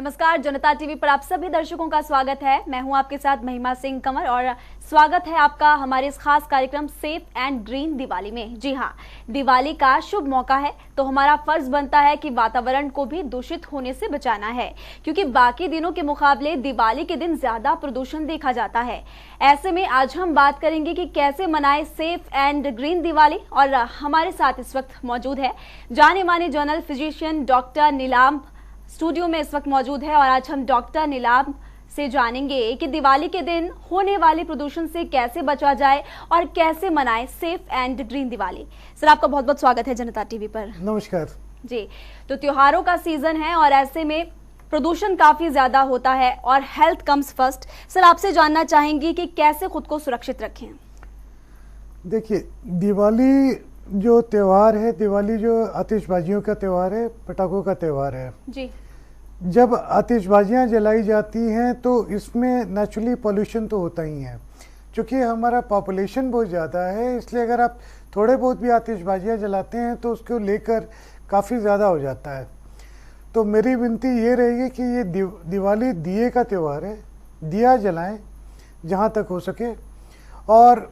नमस्कार, जनता टीवी पर आप सभी दर्शकों का स्वागत है। मैं हूं आपके साथ महिमा सिंह कंवर और स्वागत है आपका हमारे इस खास कार्यक्रम सेफ एंड ग्रीन दिवाली में। जी हां, दिवाली का शुभ मौका है तो हमारा फर्ज बनता है कि वातावरण को भी दूषित होने से बचाना है, क्योंकि बाकी दिनों के मुकाबले दिवाली के दिन ज्यादा प्रदूषण देखा जाता है। ऐसे में आज हम बात करेंगे कि कैसे मनाएं सेफ एंड ग्रीन दिवाली। और हमारे साथ इस वक्त मौजूद है जाने माने जर्नल फिजिशियन डॉक्टर नीलाम स्टूडियो में इस वक्त मौजूद है। और आज हम डॉक्टर नीलाम से जानेंगे कि दिवाली के दिन होने वाले प्रदूषण से कैसे बचा जाए और कैसे मनाएं safe and green Diwali. Sir, आपका बहुत बहुत स्वागत है जनता टीवी पर। नमस्कार जी, तो त्योहारों का सीजन है और ऐसे में प्रदूषण काफी ज्यादा होता है और हेल्थ कम्स फर्स्ट। सर, आपसे जानना चाहेंगी कि कैसे खुद को सुरक्षित रखें। देखिए, दिवाली जो त्यौहार है, दिवाली जो आतिशबाजियों का त्यौहार है, पटाखों का त्यौहार है जी। जब आतिशबाजियां जलाई जाती हैं तो इसमें नेचुरली पोल्यूशन तो होता ही है। क्योंकि हमारा पॉपुलेशन बहुत ज़्यादा है, इसलिए अगर आप थोड़े बहुत भी आतिशबाजियां जलाते हैं तो उसको लेकर काफ़ी ज़्यादा हो जाता है। तो मेरी विनती ये रहेगी कि ये दिवाली दिए का त्यौहार है, दिया जलाएं जहाँ तक हो सके और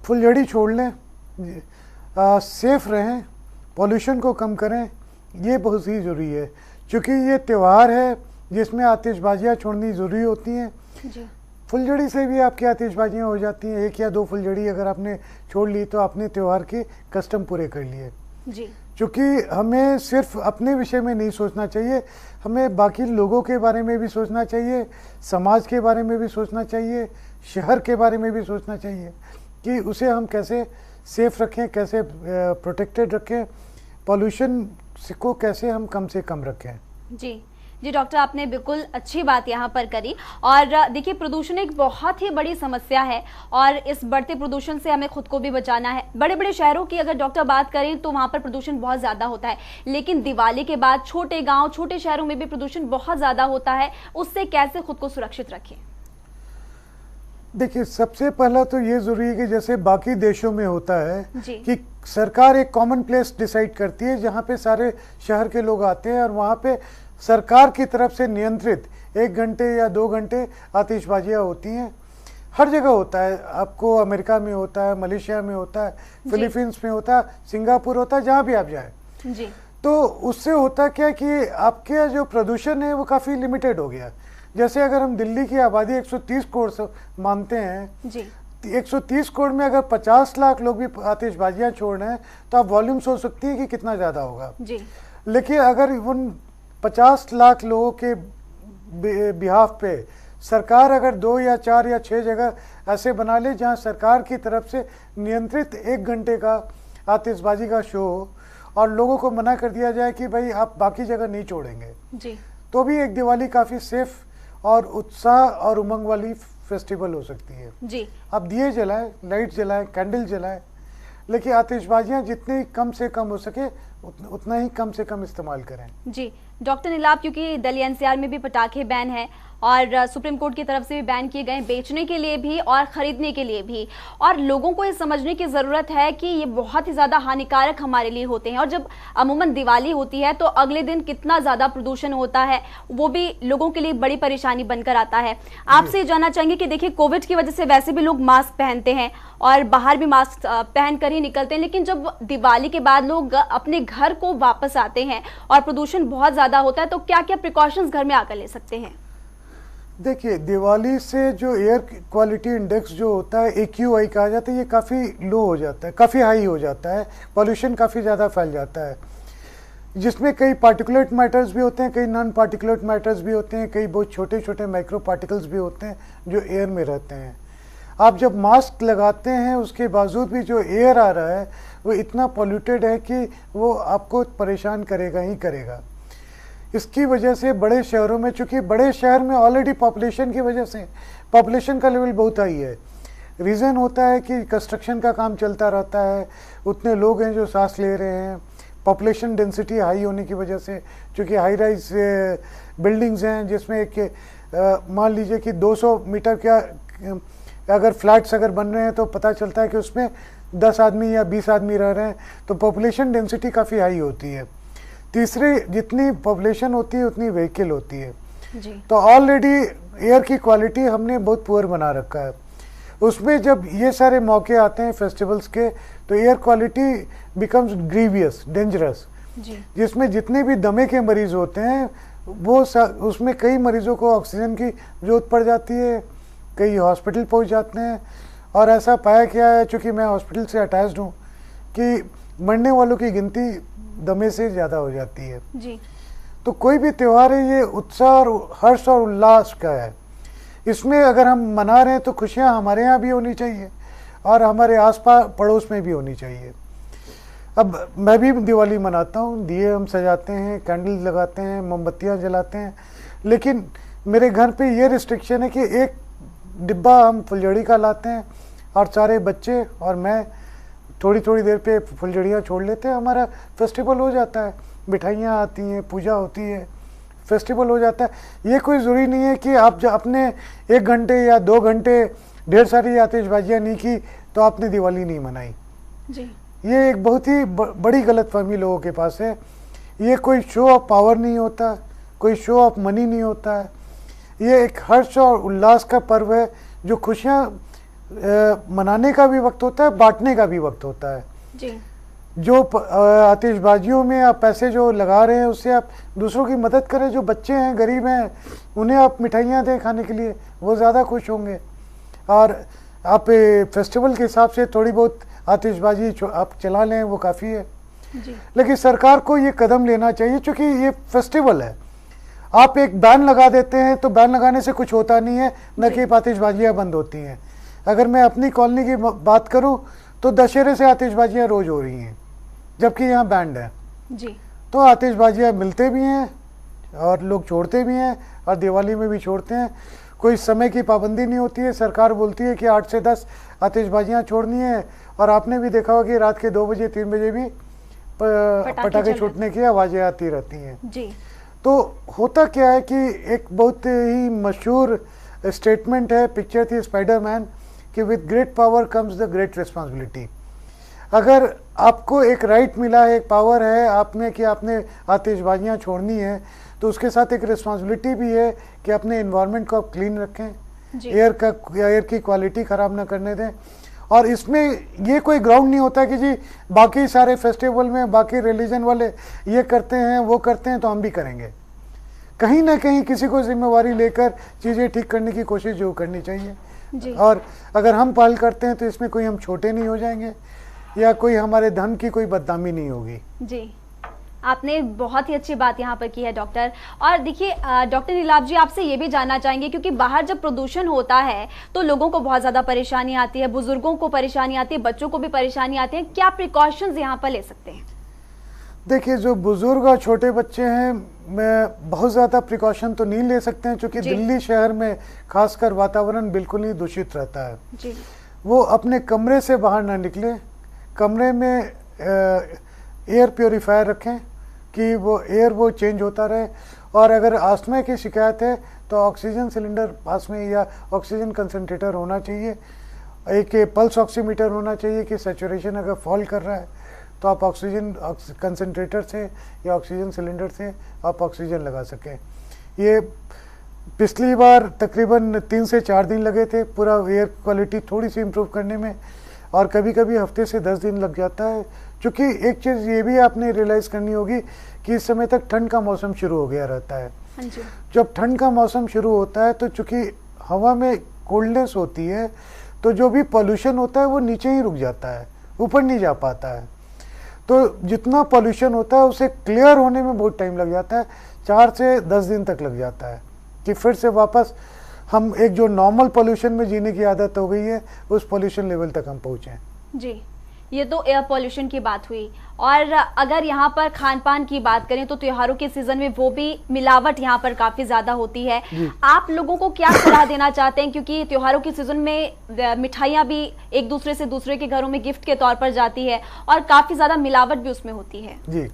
फुलझड़ी छोड़ लें, सेफ रहें, पॉल्यूशन को कम करें, ये बहुत ही ज़रूरी है। क्योंकि ये त्यौहार है जिसमें आतिशबाजियाँ छोड़नी ज़रूरी होती हैं। फुलझड़ी से भी आपकी आतिशबाजियाँ हो जाती हैं। 1 या 2 फुलझड़ी अगर आपने छोड़ ली तो आपने त्यौहार के कस्टम पूरे कर लिए। जी। क्योंकि हमें सिर्फ अपने विषय में नहीं सोचना चाहिए, हमें बाकी लोगों के बारे में भी सोचना चाहिए, समाज के बारे में भी सोचना चाहिए, शहर के बारे में भी सोचना चाहिए कि उसे हम कैसे सेफ रखें, कैसे प्रोटेक्टेड रखें, पॉल्यूशन को कैसे हम कम से कम रखें। जी जी डॉक्टर, आपने बिल्कुल अच्छी बात यहाँ पर करी। और देखिए, प्रदूषण एक बहुत ही बड़ी समस्या है और इस बढ़ते प्रदूषण से हमें खुद को भी बचाना है। बड़े बड़े शहरों की अगर डॉक्टर बात करें तो वहाँ पर प्रदूषण बहुत ज़्यादा होता है, लेकिन दिवाली के बाद छोटे गांव, छोटे शहरों में भी प्रदूषण बहुत ज़्यादा होता है। उससे कैसे खुद को सुरक्षित रखें? देखिए, सबसे पहला तो ये ज़रूरी है कि जैसे बाकी देशों में होता है कि सरकार एक कॉमन प्लेस डिसाइड करती है जहाँ पे सारे शहर के लोग आते हैं और वहाँ पे सरकार की तरफ से नियंत्रित 1 घंटे या 2 घंटे आतिशबाजियाँ होती हैं। हर जगह होता है, आपको अमेरिका में होता है, मलेशिया में होता है, फिलीपींस में होता है, सिंगापुर होता है, जहाँ भी आप जाएँ। जी। तो उससे होता क्या कि आपके जो प्रदूषण है वो काफ़ी लिमिटेड हो गया। जैसे अगर हम दिल्ली की आबादी 130 करोड़ मानते हैं जी। 130 करोड़ में अगर 50 लाख लोग भी आतिशबाजियां छोड़ रहे हैं तो आप वॉल्यूम सोच सकती हैं कि कितना ज़्यादा होगा जी। लेकिन अगर उन 50 लाख लोगों के बिहाफ पे सरकार अगर 2 या 4 या 6 जगह ऐसे बना ले जहां सरकार की तरफ से नियंत्रित 1 घंटे का आतिशबाजी का शो हो और लोगों को मना कर दिया जाए कि भाई आप बाकी जगह नहीं छोड़ेंगे जी, तो भी एक दिवाली काफ़ी सेफ और उत्साह और उमंग वाली फेस्टिवल हो सकती है जी। आप दिए जलाएं, लाइट जलाएं, कैंडल जलाएं, लेकिन आतिशबाजियां जितनी कम से कम हो सके उतना ही कम से कम इस्तेमाल करें जी। डॉक्टर नीलाम, क्योंकि दिल्ली एनसीआर में भी पटाखे बैन है और सुप्रीम कोर्ट की तरफ से भी बैन किए गए, बेचने के लिए भी और खरीदने के लिए भी। और लोगों को ये समझने की ज़रूरत है कि ये बहुत ही ज़्यादा हानिकारक हमारे लिए होते हैं। और जब अमूमन दिवाली होती है तो अगले दिन कितना ज़्यादा प्रदूषण होता है वो भी लोगों के लिए बड़ी परेशानी बनकर आता है। आपसे जानना चाहेंगे कि देखिए, कोविड की वजह से वैसे भी लोग मास्क पहनते हैं और बाहर भी मास्क पहन कर ही निकलते हैं, लेकिन जब दिवाली के बाद लोग अपने घर को वापस आते हैं और प्रदूषण बहुत ज़्यादा होता है तो क्या क्या प्रिकॉशंस घर में आकर ले सकते हैं? देखिए, दिवाली से जो एयर क्वालिटी इंडेक्स जो होता है AQI कहा जाता है, ये काफ़ी लो हो जाता है, काफ़ी हाई हो जाता है, पॉल्यूशन काफ़ी ज़्यादा फैल जाता है, जिसमें कई पार्टिकुलेट मैटर्स भी होते हैं, कई नॉन पार्टिकुलेट मैटर्स भी होते हैं, कई बहुत छोटे छोटे माइक्रो पार्टिकल्स भी होते हैं जो एयर में रहते हैं। आप जब मास्क लगाते हैं उसके बावजूद भी जो एयर आ रहा है वो इतना पॉल्यूटेड है कि वो आपको परेशान करेगा ही करेगा। इसकी वजह से बड़े शहरों में, चूँकि बड़े शहर में ऑलरेडी पॉपुलेशन की वजह से पॉपुलेशन का लेवल बहुत हाई है, रीज़न होता है कि कंस्ट्रक्शन का काम चलता रहता है, उतने लोग हैं जो सांस ले रहे हैं, पॉपुलेशन डेंसिटी हाई होने की वजह से, चूँकि हाई राइज बिल्डिंग्स हैं जिसमें एक मान लीजिए कि 200 मीटर का अगर फ्लैट्स अगर बन रहे हैं तो पता चलता है कि उसमें 10 आदमी या 20 आदमी रह रहे हैं, तो पॉपुलेशन डेंसिटी काफ़ी हाई होती है। तीसरे जितनी पॉपुलेशन होती है उतनी व्हीकल होती है, जी। तो ऑलरेडी एयर की क्वालिटी हमने बहुत पुअर बना रखा है। उसमें जब ये सारे मौके आते हैं फेस्टिवल्स के, तो air quality becomes grievous, dangerous, जिसमें जितने भी दमे के मरीज होते हैं वो उसमें कई मरीजों को ऑक्सीजन की जरूरत पड़ जाती है, कई हॉस्पिटल पहुंच जाते हैं। और ऐसा पाया गया है, चूँकि मैं हॉस्पिटल से अटैच्ड हूँ, कि मरने वालों की गिनती दमे से ज़्यादा हो जाती है। जी। तो कोई भी त्यौहार है ये उत्साह और हर्ष और उल्लास का है। इसमें अगर हम मना रहे हैं तो खुशियाँ हमारे यहाँ भी होनी चाहिए और हमारे आसपास पड़ोस में भी होनी चाहिए। अब मैं भी दिवाली मनाता हूँ, दिए हम सजाते हैं, कैंडल लगाते हैं, मोमबत्तियाँ जलाते हैं, लेकिन मेरे घर पे ये रिस्ट्रिक्शन है कि एक डिब्बा हम फुलझड़ी का लाते हैं और सारे बच्चे और मैं थोड़ी थोड़ी देर पे फुलझड़ियाँ छोड़ लेते हैं, हमारा फेस्टिवल हो जाता है। मिठाइयाँ आती हैं, पूजा होती है, फेस्टिवल हो जाता है। ये कोई ज़रूरी नहीं है कि आप जब अपने 1 घंटे या 2 घंटे ढेर सारी आतिशबाजियाँ नहीं की तो आपने दिवाली नहीं मनाई। जी। ये एक बहुत ही बड़ी गलतफहमी लोगों के पास है। ये कोई शो ऑफ पावर नहीं होता, कोई शो ऑफ मनी नहीं होता है। ये एक हर्ष और उल्लास का पर्व है, जो खुशियाँ मनाने का भी वक्त होता है, बांटने का भी वक्त होता है। जी। जो आतिशबाजियों में आप पैसे जो लगा रहे हैं उससे आप दूसरों की मदद करें। जो बच्चे हैं, गरीब हैं, उन्हें आप मिठाइयाँ दें खाने के लिए, वो ज़्यादा खुश होंगे। और आप फेस्टिवल के हिसाब से थोड़ी बहुत आतिशबाजी आप चला लें, वो काफ़ी है। जी। लेकिन सरकार को ये कदम लेना चाहिए, क्योंकि ये फेस्टिवल है। आप एक बैन लगा देते हैं तो बैन लगाने से कुछ होता नहीं है, न कि आतिशबाजियाँ बंद होती हैं। अगर मैं अपनी कॉलोनी की बात करूँ तो दशहरे से आतिशबाजियाँ रोज़ हो रही हैं, जबकि यहाँ बैंड है। जी। तो आतिशबाजियाँ मिलते भी हैं और लोग छोड़ते भी हैं, और दिवाली में भी छोड़ते हैं। कोई समय की पाबंदी नहीं होती है। सरकार बोलती है कि 8 से 10 आतिशबाजियाँ छोड़नी है, और आपने भी देखा होगा कि रात के 2 बजे 3 बजे भी पटाखे छूटने की आवाज़ें आती रहती हैं। जी। तो होता क्या है कि एक बहुत ही मशहूर स्टेटमेंट है, पिक्चर थी स्पाइडरमैन, कि with great power comes the great responsibility. अगर आपको एक राइट मिला है, एक पावर है आप में कि आपने आतिशबाजियाँ छोड़नी है, तो उसके साथ एक रिस्पॉन्सिबिलिटी भी है कि अपने इन्वायरमेंट को आप क्लीन रखें, एयर की क्वालिटी ख़राब ना करने दें। और इसमें ये कोई ग्राउंड नहीं होता कि जी बाकी सारे फेस्टिवल में बाकी रिलीजन वाले ये करते हैं, वो करते हैं, तो हम भी करेंगे। कहीं ना कहीं किसी को जिम्मेवारी लेकर चीज़ें ठीक करने की कोशिश जो करनी चाहिए। जी। और अगर हम पहल करते हैं तो इसमें कोई हम छोटे नहीं हो जाएंगे, या कोई हमारे धन की कोई बदनामी नहीं होगी। जी, आपने बहुत ही अच्छी बात यहाँ पर की है डॉक्टर। और देखिए डॉक्टर नीलाभ जी, आपसे ये भी जानना चाहेंगे, क्योंकि बाहर जब प्रदूषण होता है तो लोगों को बहुत ज़्यादा परेशानी आती है, बुजुर्गों को परेशानी आती है, बच्चों को भी परेशानी आती है। क्या प्रिकॉशंस यहाँ पर ले सकते हैं? देखिए, जो बुजुर्ग और छोटे बच्चे हैं, मैं बहुत ज़्यादा प्रिकॉशन तो नहीं ले सकते हैं, क्योंकि दिल्ली शहर में खासकर वातावरण बिल्कुल ही दूषित रहता है। जी। वो अपने कमरे से बाहर ना निकले, कमरे में एयर प्योरीफायर रखें कि वो चेंज होता रहे। और अगर आस्थमा की शिकायत है तो ऑक्सीजन सिलेंडर पास में या ऑक्सीजन कंसनट्रेटर होना चाहिए, एक पल्स ऑक्सीमीटर होना चाहिए कि सैचुरेशन अगर फॉल कर रहा है तो आप ऑक्सीजन कंसनट्रेटर से या ऑक्सीजन सिलेंडर से आप ऑक्सीजन लगा सकें। ये पिछली बार तकरीबन 3 से 4 दिन लगे थे पूरा एयर क्वालिटी थोड़ी सी इम्प्रूव करने में, और कभी कभी हफ्ते से 10 दिन लग जाता है। क्योंकि एक चीज़ ये भी आपने रियलाइज़ करनी होगी कि इस समय तक ठंड का मौसम शुरू हो गया रहता है। हाँ जी। जब ठंड का मौसम शुरू होता है तो चूँकि हवा में कोल्डनेस होती है, तो जो भी पॉल्यूशन होता है वो नीचे ही रुक जाता है, ऊपर नहीं जा पाता है। तो जितना पॉल्यूशन होता है उसे क्लियर होने में बहुत टाइम लग जाता है, 4 से 10 दिन तक लग जाता है कि फिर से वापस हम एक जो नॉर्मल पॉल्यूशन में जीने की आदत हो गई है उस पॉल्यूशन लेवल तक हम पहुँचें। जी, ये तो एयर पॉल्यूशन की बात हुई। और अगर यहाँ पर खान पान की बात करें तो त्योहारों के सीजन में वो भी मिलावट यहाँ पर काफी ज्यादा होती है। आप लोगों को क्या सलाह देना चाहते हैं, क्योंकि त्योहारों के सीजन में मिठाइयाँ भी एक दूसरे से दूसरे के घरों में गिफ्ट के तौर पर जाती है और काफी ज्यादा मिलावट भी उसमें होती है। जी,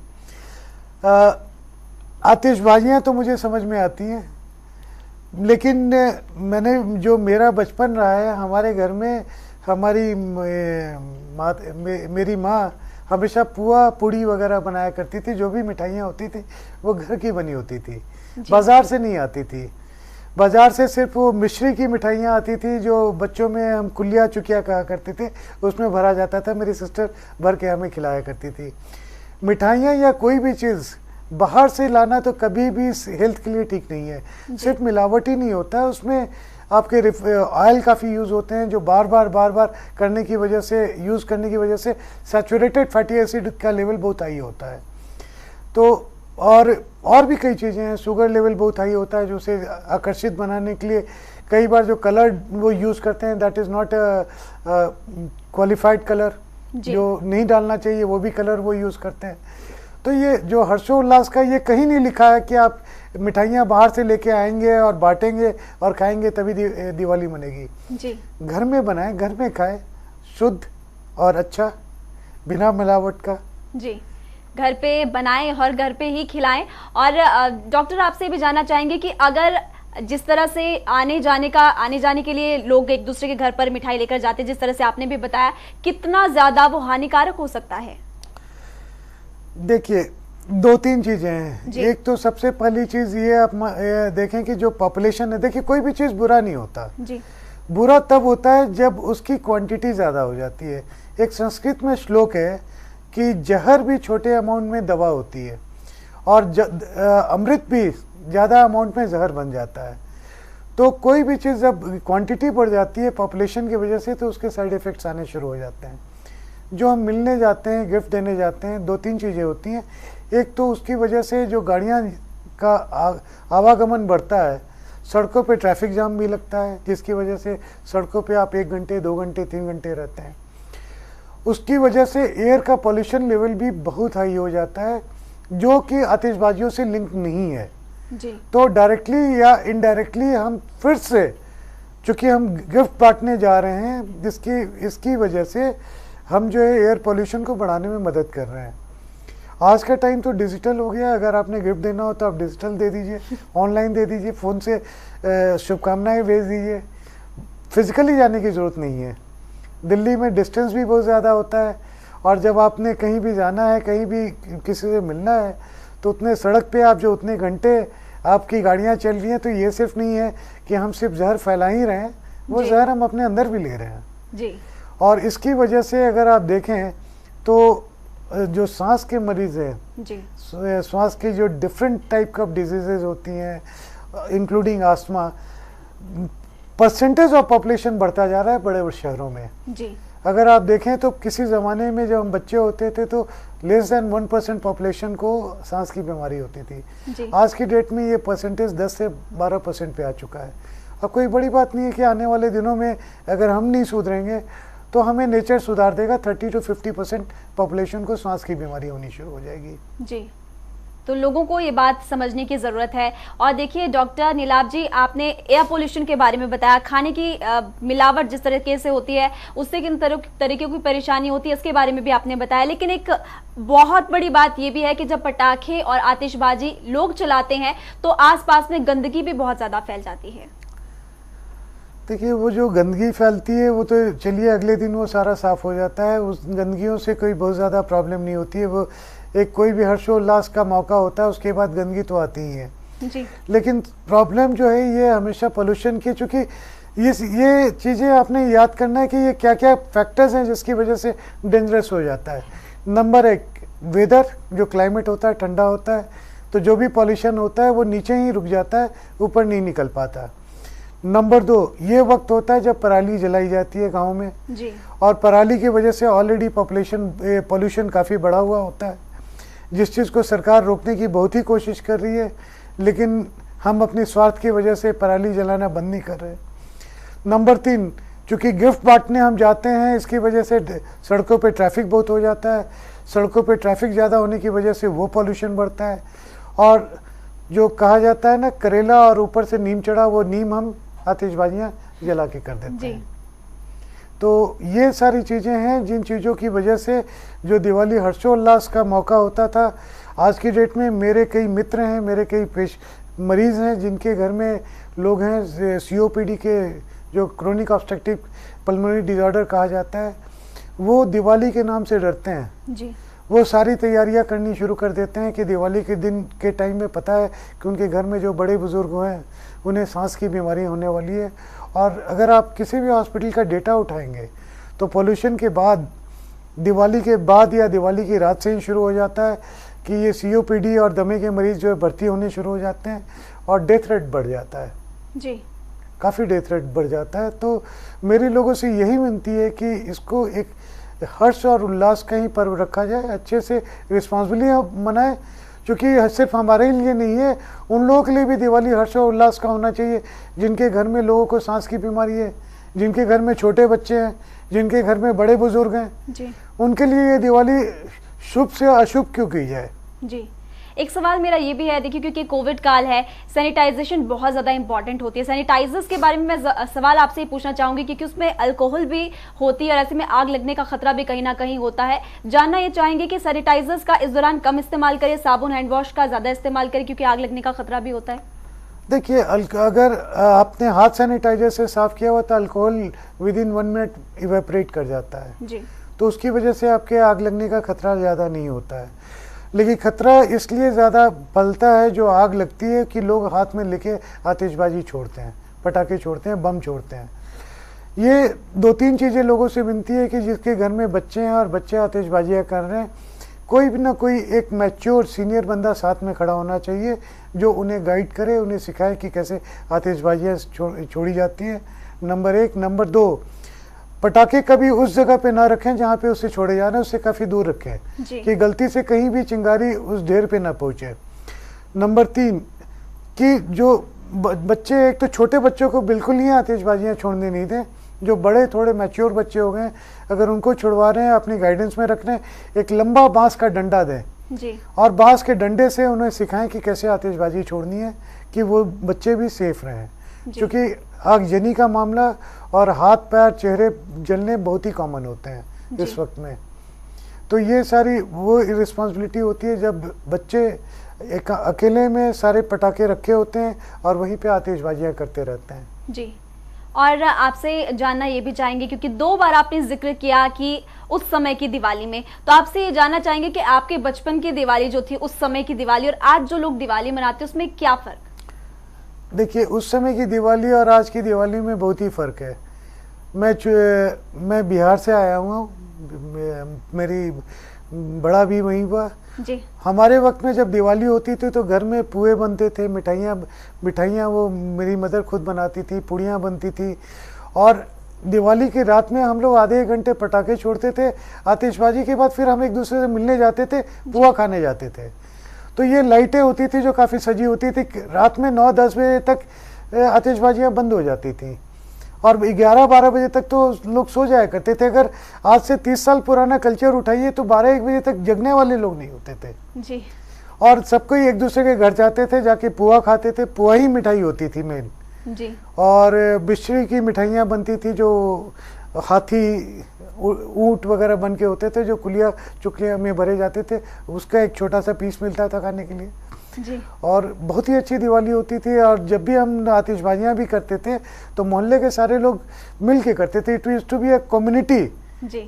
आतिशबाजियाँ तो मुझे समझ में आती हैं, लेकिन मैंने जो मेरा बचपन रहा है, हमारे घर में हमारी मेरी माँ हमेशा पुआ पूड़ी वगैरह बनाया करती थी। जो भी मिठाइयाँ होती थी वो घर की बनी होती थी, बाजार से नहीं आती थी। बाजार से सिर्फ वो मिश्री की मिठाइयाँ आती थी जो बच्चों में हम कुलिया चुकिया कहा करते थे, उसमें भरा जाता था। मेरी सिस्टर भर के हमें खिलाया करती थी। मिठाइयाँ या कोई भी चीज़ बाहर से लाना तो कभी भी हेल्थ के लिए ठीक नहीं है। सिर्फ मिलावट ही नहीं होता है, उसमें आपके ऑयल काफ़ी यूज़ होते हैं जो बार बार करने की वजह से, यूज़ करने की वजह से सैचुरेटेड फैटी एसिड का लेवल बहुत हाई होता है। तो और भी कई चीज़ें हैं, शुगर लेवल बहुत हाई होता है जो उसे आकर्षित बनाने के लिए कई बार जो कलर वो यूज़ करते हैं that is not qualified colour, जो नहीं डालना चाहिए वो भी कलर वो यूज़ करते हैं। तो ये जो हर्षोल्लास का, ये कहीं नहीं लिखा है कि आप मिठाइयाँ बाहर से लेके आएंगे और बांटेंगे और खाएंगे तभी दिवाली मनेगी। जी, घर में बनाएं, घर में खाएं, शुद्ध और अच्छा, बिना मिलावट का। जी, घर पे बनाएं और घर पे ही खिलाएं। और डॉक्टर आपसे भी जानना चाहेंगे कि अगर जिस तरह से आने जाने के लिए लोग एक दूसरे के घर पर मिठाई लेकर जाते हैं, जिस तरह से आपने भी बताया, कितना ज्यादा वो हानिकारक हो सकता है? देखिए, दो तीन चीजें हैं। एक तो सबसे पहली चीज ये आप देखें कि जो पॉपुलेशन है, देखिए कोई भी चीज बुरा नहीं होता जी। बुरा तब होता है जब उसकी क्वांटिटी ज्यादा हो जाती है। एक संस्कृत में श्लोक है कि जहर भी छोटे अमाउंट में दवा होती है और अमृत भी ज़्यादा अमाउंट में जहर बन जाता है। तो कोई भी चीज़ जब क्वांटिटी बढ़ जाती है पॉपुलेशन की वजह से तो उसके साइड इफ़ेक्ट्स आने शुरू हो जाते हैं। जो हम मिलने जाते हैं, गिफ्ट देने जाते हैं, दो तीन चीज़ें होती हैं। एक तो उसकी वजह से जो गाड़ियाँ का आवागमन बढ़ता है, सड़कों पे ट्रैफिक जाम भी लगता है जिसकी वजह से सड़कों पे आप 1 घंटे 2 घंटे 3 घंटे रहते हैं। उसकी वजह से एयर का पॉल्यूशन लेवल भी बहुत हाई हो जाता है जो कि आतिशबाजियों से लिंक नहीं है जी। तो डायरेक्टली या इनडायरेक्टली हम फिर से, चूँकि हम गिफ्ट बांटने जा रहे हैं, इसकी वजह से हम जो है एयर पॉल्यूशन को बढ़ाने में मदद कर रहे हैं। आज का टाइम तो डिजिटल हो गया, अगर आपने गिफ्ट देना हो तो आप डिजिटल दे दीजिए, ऑनलाइन दे दीजिए, फ़ोन से शुभकामनाएं भेज दीजिए, फिजिकली जाने की ज़रूरत नहीं है। दिल्ली में डिस्टेंस भी बहुत ज़्यादा होता है और जब आपने कहीं भी जाना है, कहीं भी किसी से मिलना है, तो उतने सड़क पे आप जो उतने घंटे आपकी गाड़ियाँ चल रही हैं, तो ये सिर्फ नहीं है कि हम सिर्फ जहर फैला ही रहे हैं, वो जहर हम अपने अंदर भी ले रहे हैं जी। और इसकी वजह से अगर आप देखें तो जो सांस के मरीज़ हैं जी, सांस की जो डिफरेंट टाइप ऑफ डिजीजेज होती हैं including asthma, percentage of population बढ़ता जा रहा है बड़े बड़े शहरों में जी। अगर आप देखें तो किसी ज़माने में जब हम बच्चे होते थे तो लेस देन 1% पॉपुलेशन को सांस की बीमारी होती थी। आज की डेट में ये परसेंटेज 10 से 12% पे आ चुका है। अब कोई बड़ी बात नहीं है कि आने वाले दिनों में अगर हम नहीं सुधरेंगे तो हमें नेचर सुधार देगा, 30 to 50% पॉपुलेशन को सांस की बीमारी होनी शुरू हो जाएगी जी। तो लोगों को ये बात समझने की ज़रूरत है। और देखिए डॉक्टर नीलाभ जी, आपने एयर पोल्यूशन के बारे में बताया, खाने की मिलावट जिस तरीके से होती है उससे किन तरीके की परेशानी होती है इसके बारे में भी आपने बताया। लेकिन एक बहुत बड़ी बात ये भी है कि जब पटाखे और आतिशबाजी लोग चलाते हैं तो आसपास में गंदगी भी बहुत ज़्यादा फैल जाती है। देखिए, वो जो गंदगी फैलती है वो तो चलिए अगले दिन वो सारा साफ़ हो जाता है, उस गंदगियों से कोई बहुत ज़्यादा प्रॉब्लम नहीं होती है। वो एक कोई भी हर्षोल्लास का मौका होता है उसके बाद गंदगी तो आती ही है जी। लेकिन प्रॉब्लम जो है ये हमेशा पोल्यूशन की, चूँकि ये चीज़ें आपने याद करना है कि ये क्या क्या फैक्टर्स हैं जिसकी वजह से डेंजरस हो जाता है। नंबर 1, वेदर, जो क्लाइमेट होता है ठंडा होता है तो जो भी पॉल्यूशन होता है वो नीचे ही रुक जाता है, ऊपर नहीं निकल पाता। नंबर 2, ये वक्त होता है जब पराली जलाई जाती है गाँव में जी। और पराली की वजह से ऑलरेडी पॉल्यूशन काफ़ी बढ़ा हुआ होता है, जिस चीज़ को सरकार रोकने की बहुत ही कोशिश कर रही है, लेकिन हम अपनी स्वार्थ की वजह से पराली जलाना बंद नहीं कर रहे। नंबर 3, चूँकि गिफ्ट बांटने हम जाते हैं इसकी वजह से सड़कों पे ट्रैफिक बहुत हो जाता है, सड़कों पे ट्रैफिक ज़्यादा होने की वजह से वो पॉल्यूशन बढ़ता है। और जो कहा जाता है ना, करेला और ऊपर से नीम चढ़ा, वो नीम हम आतिशबाजियाँ जला के कर देते हैं। तो ये सारी चीज़ें हैं जिन चीज़ों की वजह से जो दिवाली हर्षोल्लास का मौका होता था, आज की डेट में मेरे कई मित्र हैं, मेरे कई मरीज़ हैं जिनके घर में लोग हैं COPD के, जो क्रोनिक ऑब्स्ट्रक्टिव पल्मोनरी डिसऑर्डर कहा जाता है, वो दिवाली के नाम से डरते हैं जी। वो सारी तैयारियां करनी शुरू कर देते हैं कि दिवाली के दिन के टाइम में पता है कि उनके घर में जो बड़े बुजुर्ग हैं उन्हें सांस की बीमारी होने वाली है। और अगर आप किसी भी हॉस्पिटल का डेटा उठाएंगे तो पोल्यूशन के बाद, दिवाली के बाद या दिवाली की रात से ही शुरू हो जाता है कि ये COPD और दमे के मरीज जो है भर्ती होने शुरू हो जाते हैं और डेथ रेट बढ़ जाता है जी, काफ़ी डेथ रेट बढ़ जाता है। तो मेरे लोगों से यही विनती है कि इसको एक हर्ष और उल्लास का ही पर्व रखा जाए, अच्छे से रिस्पॉन्सिबली मनाएं, क्योंकि सिर्फ हमारे लिए नहीं है, उन लोगों के लिए भी दिवाली हर्ष और उल्लास का होना चाहिए जिनके घर में लोगों को सांस की बीमारी है, जिनके घर में छोटे बच्चे हैं, जिनके घर में बड़े बुजुर्ग हैं जी। उनके लिए ये दिवाली शुभ से अशुभ क्यों की जाए। जी, एक सवाल मेरा ये भी है, देखिए क्योंकि कोविड काल है, सैनिटाइजेशन बहुत ज़्यादा इंपॉर्टेंट होती है। सैनिटाइजर्स के बारे में मैं सवाल आपसे ही पूछना चाहूँगी क्योंकि उसमें अल्कोहल भी होती है और ऐसे में आग लगने का खतरा भी कहीं ना कहीं होता है। जानना ये चाहेंगे कि सैनिटाइजर्स का इस दौरान कम इस्तेमाल करें, साबुन हैंड वॉश का ज़्यादा इस्तेमाल करें क्योंकि आग लगने का खतरा भी होता है। देखिए, अगर आपने हाथ सैनिटाइजर से साफ किया हुआ तो अल्कोहल विदिन 1 मिनट इवेपरेट कर जाता है जी, तो उसकी वजह से आपके आग लगने का खतरा ज़्यादा नहीं होता है। लेकिन खतरा इसलिए ज़्यादा पलता है जो आग लगती है कि लोग हाथ में लेके आतिशबाजी छोड़ते हैं, पटाखे छोड़ते हैं, बम छोड़ते हैं। ये 2-3 चीज़ें लोगों से विनती है कि जिसके घर में बच्चे हैं और बच्चे आतिशबाजियाँ कर रहे हैं, कोई भी ना कोई एक मैच्योर सीनियर बंदा साथ में खड़ा होना चाहिए जो उन्हें गाइड करे, उन्हें सिखाए कि कैसे आतिशबाजियाँ छोड़ी जाती हैं। नंबर 1। नंबर 2, पटाखे कभी उस जगह पे ना रखें जहाँ पे उससे छोड़े जा रहे हैं, उससे काफ़ी दूर रखें कि गलती से कहीं भी चिंगारी उस ढेर पे ना पहुँचे। नंबर 3, कि जो बच्चे, एक तो छोटे बच्चों को बिल्कुल ही आतिशबाजियाँ छोड़ने नहीं दें, जो बड़े थोड़े मैच्योर बच्चे हो गए अगर उनको छुड़वा रहे हैं अपनी गाइडेंस में रख रहे हैं, एक लंबा बांस का डंडा दें जी, और बांस के डंडे से उन्हें सिखाएं कि कैसे आतिशबाजी छोड़नी है कि वो बच्चे भी सेफ रहें, क्योंकि आगजनी का मामला और हाथ पैर चेहरे जलने बहुत ही कॉमन होते हैं इस वक्त में। तो ये सारी वो रिस्पॉन्सिबिलिटी होती है जब बच्चे एक अकेले में सारे पटाखे रखे होते हैं और वहीं पे आतिशबाजियाँ करते रहते हैं। जी, और आपसे जानना ये भी चाहेंगे क्योंकि 2 बार आपने जिक्र किया कि उस समय की दिवाली में, तो आपसे ये जानना चाहेंगे कि आपके बचपन की दिवाली जो थी, उस समय की दिवाली और आज जो लोग दिवाली मनाते हैं उसमें क्या फ़र्क? देखिए, उस समय की दिवाली और आज की दिवाली में बहुत ही फ़र्क है। मैं बिहार से आया हूँ, मेरी बड़ा भी वहीं हुआ जी। हमारे वक्त में जब दिवाली होती थी तो घर में पुए बनते थे, मिठाइयाँ वो मेरी मदर खुद बनाती थी, पूड़ियाँ बनती थी और दिवाली की रात में हम लोग आधे 1 घंटे पटाखे छोड़ते थे। आतिशबाजी के बाद फिर हम एक दूसरे से मिलने जाते थे, पुआ खाने जाते थे। तो ये लाइटें होती थी जो काफ़ी सजी होती थी, रात में 9-10 बजे तक आतिशबाजियाँ बंद हो जाती थी और 11-12 बजे तक तो लोग सो जाया करते थे। अगर आज से 30 साल पुराना कल्चर उठाइए तो 12-1 बजे तक जगने वाले लोग नहीं होते थे जी। और सबको एक दूसरे के घर जाते थे, जाके पुआ खाते थे। पुआ ही मिठाई होती थी मेन जी। और बिश्री की मिठाइयाँ बनती थी जो हाथी ऊँट वगैरह बन के होते थे, जो कुलिया चुकलिया में भरे जाते थे, उसका एक छोटा सा पीस मिलता था खाने के लिए जी। और बहुत ही अच्छी दिवाली होती थी। और जब भी हम आतिशबाजियाँ भी करते थे तो मोहल्ले के सारे लोग मिल के करते थे। It used to be a community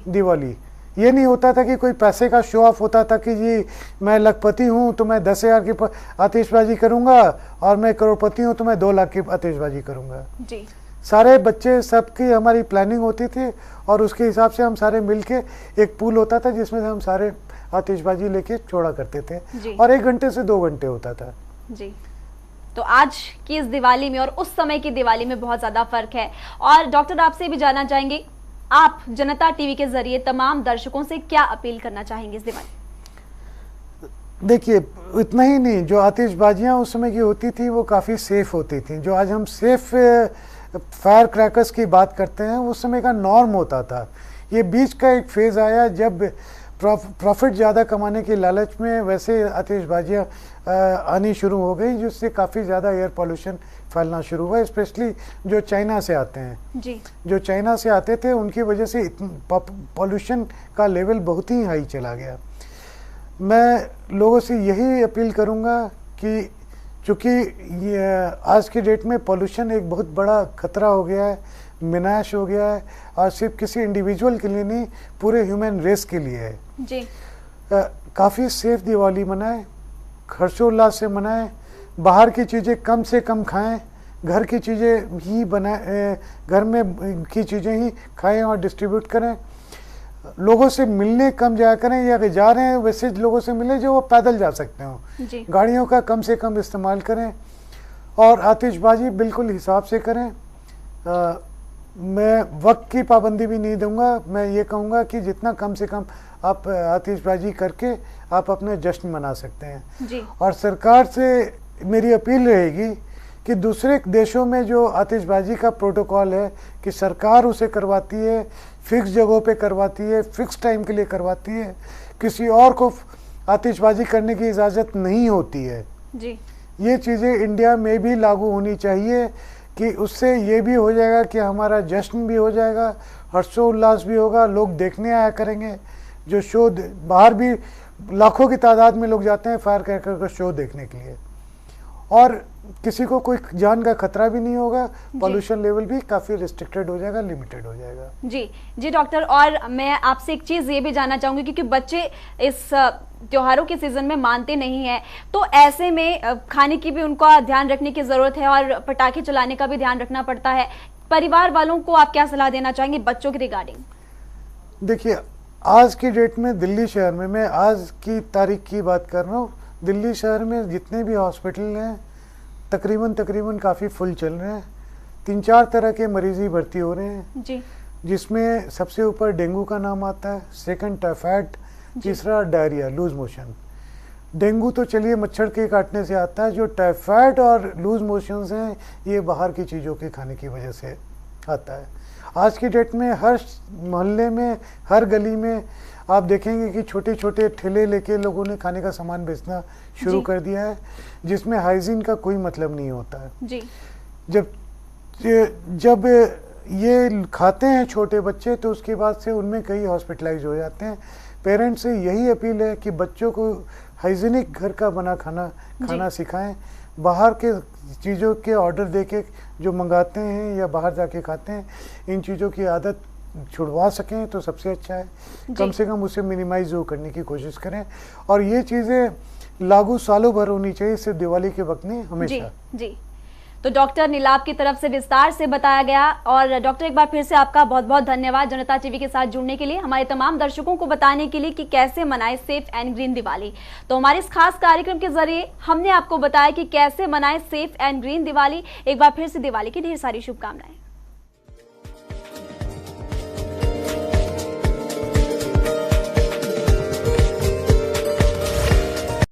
Diwali. ये नहीं होता था कि कोई पैसे का शो ऑफ होता था कि जी मैं लखपति हूँ तो मैं 10,000 की आतिशबाजी करूँगा और मैं करोड़पति हूँ तो मैं 2 लाख की आतिशबाजी करूँगा जी। सारे बच्चे, सबकी हमारी प्लानिंग होती थी और उसके हिसाब से हम सारे मिलके एक पूल होता था जिसमें से हम सारे आतिशबाजी लेके छोड़ा करते थे और 1 घंटे से 2 घंटे होता था जी। तो आज की इस दिवाली में और उस समय की दिवाली में बहुत ज्यादा फर्क है। और डॉक्टर, आपसे भी जानना चाहेंगे, आप जनता टीवी के जरिए तमाम दर्शकों से क्या अपील करना चाहेंगे इस दिवाली? देखिए, इतना ही नहीं, जो आतिशबाजियाँ उस समय की होती थी वो काफ़ी सेफ होती थी। जो आज हम सेफ फायर क्रैकर्स की बात करते हैं उस समय का नॉर्म होता था। ये बीच का एक फेज़ आया जब प्रॉफिट ज़्यादा कमाने के लालच में वैसे आतिशबाजियाँ आनी शुरू हो गई, जिससे काफ़ी ज़्यादा एयर पॉल्यूशन फैलना शुरू हुआ, स्पेशली जो चाइना से आते हैं जी। जो चाइना से आते थे उनकी वजह से पॉल्यूशन का लेवल बहुत ही हाई चला गया। मैं लोगों से यही अपील करूँगा कि चूँकि आज की डेट में पॉल्यूशन एक बहुत बड़ा खतरा हो गया है, विनाश हो गया है और सिर्फ किसी इंडिविजुअल के लिए नहीं, पूरे ह्यूमन रेस के लिए है जी। काफ़ी सेफ दिवाली मनाएं, हर्षोल्लास से मनाएं, बाहर की चीज़ें कम से कम खाएं, घर की चीज़ें ही बनाएं, घर में की चीज़ें ही खाएं और डिस्ट्रीब्यूट करें। लोगों से मिलने कम जाया करें, या जा रहे हैं वैसे लोगों से मिलें जो वो पैदल जा सकते हो। गाड़ियों का कम से कम इस्तेमाल करें और आतिशबाजी बिल्कुल हिसाब से करें। मैं वक्त की पाबंदी भी नहीं दूंगा, मैं ये कहूँगा कि जितना कम से कम आप आतिशबाजी करके आप अपने जश्न मना सकते हैं जी। और सरकार से मेरी अपील रहेगी कि दूसरे देशों में जो आतिशबाजी का प्रोटोकॉल है कि सरकार उसे करवाती है, फिक्स जगहों पे करवाती है, फिक्स टाइम के लिए करवाती है, किसी और को आतिशबाजी करने की इजाज़त नहीं होती है जी। ये चीज़ें इंडिया में भी लागू होनी चाहिए कि उससे ये भी हो जाएगा कि हमारा जश्न भी हो जाएगा, हर्षोल्लास भी होगा, लोग देखने आया करेंगे। जो शो बाहर भी लाखों की तादाद में लोग जाते हैं फायर क्रैकर का शो देखने के लिए और किसी को कोई जान का खतरा भी नहीं होगा, पॉल्यूशन लेवल भी काफ़ी रिस्ट्रिक्टेड हो जाएगा, लिमिटेड हो जाएगा। जी जी डॉक्टर, और मैं आपसे एक चीज़ ये भी जानना चाहूँगी क्योंकि बच्चे इस त्योहारों के सीजन में मानते नहीं हैं, तो ऐसे में खाने की भी उनका ध्यान रखने की ज़रूरत है और पटाखे चलाने का भी ध्यान रखना पड़ता है। परिवार वालों को आप क्या सलाह देना चाहेंगे बच्चों के रिगार्डिंग? देखिए, आज की डेट में दिल्ली शहर में, मैं आज की तारीख की बात कर रहा हूँ, दिल्ली शहर में जितने भी हॉस्पिटल हैं तकरीबन काफ़ी फुल चल रहे हैं। 3-4 तरह के मरीज ही भर्ती हो रहे हैं जी। जिसमें सबसे ऊपर डेंगू का नाम आता है, सेकंड टाइफाइड, तीसरा डायरिया, लूज मोशन। डेंगू तो चलिए मच्छर के काटने से आता है, जो टाइफाइड और लूज मोशंस हैं ये बाहर की चीज़ों के खाने की वजह से आता है। आज की डेट में हर मोहल्ले में, हर गली में आप देखेंगे कि छोटे छोटे ठेले लेके लोगों ने खाने का सामान बेचना शुरू कर दिया है, जिसमें हाइजीन का कोई मतलब नहीं होता है जी। जब ये खाते हैं छोटे बच्चे तो उसके बाद से उनमें कई हॉस्पिटलाइज हो जाते हैं। पेरेंट्स से यही अपील है कि बच्चों को हाइजीनिक घर का बना खाना सिखाएं, बाहर के चीज़ों के ऑर्डर देके जो मंगाते हैं या बाहर जाके खाते हैं, इन चीज़ों की आदत छुड़वा सकें तो सबसे अच्छा है। कम से कम उसे मिनिमाइज करने की कोशिश करें और ये चीज़ें लागू सालों भर होनी चाहिए, सिर्फ दिवाली के वक्त नहीं, हमेशा। जी। तो डॉक्टर नीलाभ की तरफ से विस्तार से बताया गया और डॉक्टर एक बार फिर से आपका बहुत बहुत धन्यवाद जनता टीवी के साथ जुड़ने के लिए, हमारे तमाम दर्शकों को बताने के लिए कि कैसे मनाएं सेफ एंड ग्रीन दिवाली। तो हमारे इस खास कार्यक्रम के जरिए हमने आपको बताया कि कैसे मनाएं सेफ एंड ग्रीन दिवाली। एक बार फिर से दिवाली की ढेर सारी शुभकामनाएं।